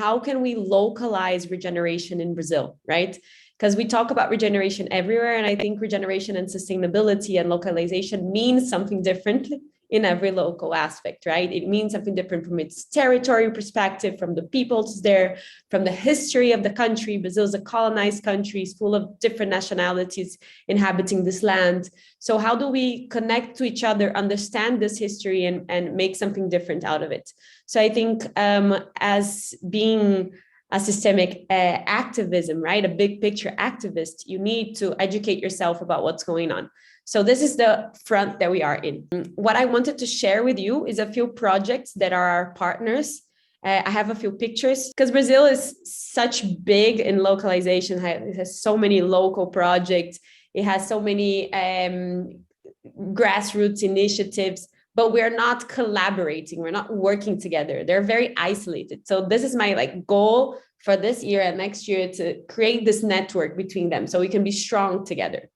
how can we localize regeneration in Brazil, right? Because we talk about regeneration everywhere, and I think regeneration and sustainability and localization means something different in every local aspect, right? It means something different from its territory perspective, from the peoples there, from the history of the country. Brazil is a colonized country, it's full of different nationalities inhabiting this land. So how do we connect to each other, understand this history, and make something different out of it? So I think as being a systemic activism, right, a big picture activist, you need to educate yourself about what's going on. So this is the front that we are in. What I wanted to share with you is a few projects that are our partners. I have a few pictures because Brazil is such big in localization. It has so many local projects. It has so many grassroots initiatives, but we're not collaborating. We're not working together. They're very isolated. So this is my goal for this year and next year, to create this network between them so we can be strong together.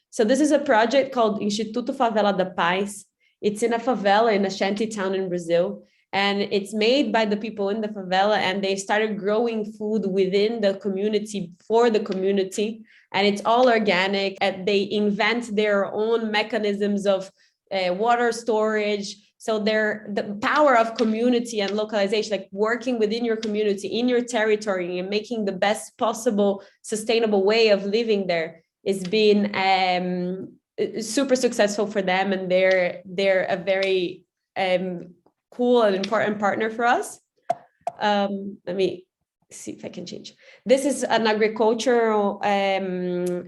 So this is a project called Instituto Favela da Paz. It's in a favela in a shanty town in Brazil. And it's made by the people in the favela, and they started growing food within the community for the community. And it's all organic. And they invent their own mechanisms of water storage. So the power of community and localization, like working within your community, in your territory, and making the best possible sustainable way of living there, is been super successful for them, and they're a very cool and important partner for us. Let me see if I can change. This is an agricultural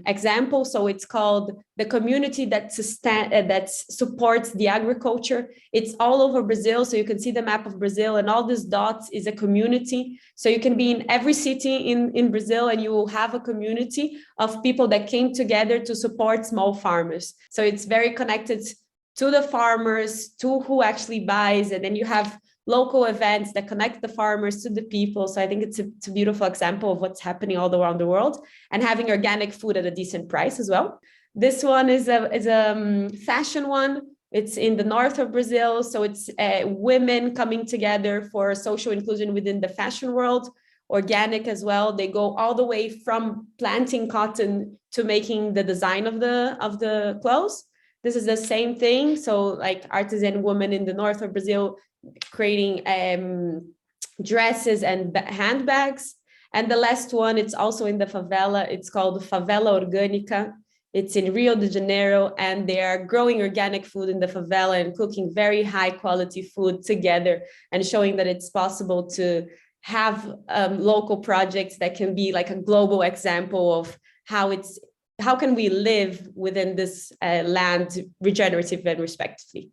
example. So it's called the community that supports the agriculture. It's all over Brazil. So you can see the map of Brazil, and all these dots is a community. So you can be in every city in Brazil, and you will have a community of people that came together to support small farmers. So it's very connected to the farmers, to who actually buys, and then you have local events that connect the farmers to the people. So I think it's a beautiful example of what's happening all around the world, and having organic food at a decent price as well. This one is a fashion one. It's in the north of Brazil. So it's women coming together for social inclusion within the fashion world, organic as well. They go all the way from planting cotton to making the design of the clothes. This is the same thing. So like artisan women in the north of Brazil creating dresses and handbags. And the last one, it's also in the favela. It's called Favela Orgânica. It's in Rio de Janeiro, and they are growing organic food in the favela and cooking very high quality food together, and showing that it's possible to have local projects that can be like a global example of how can we live within this land regenerative and respectively.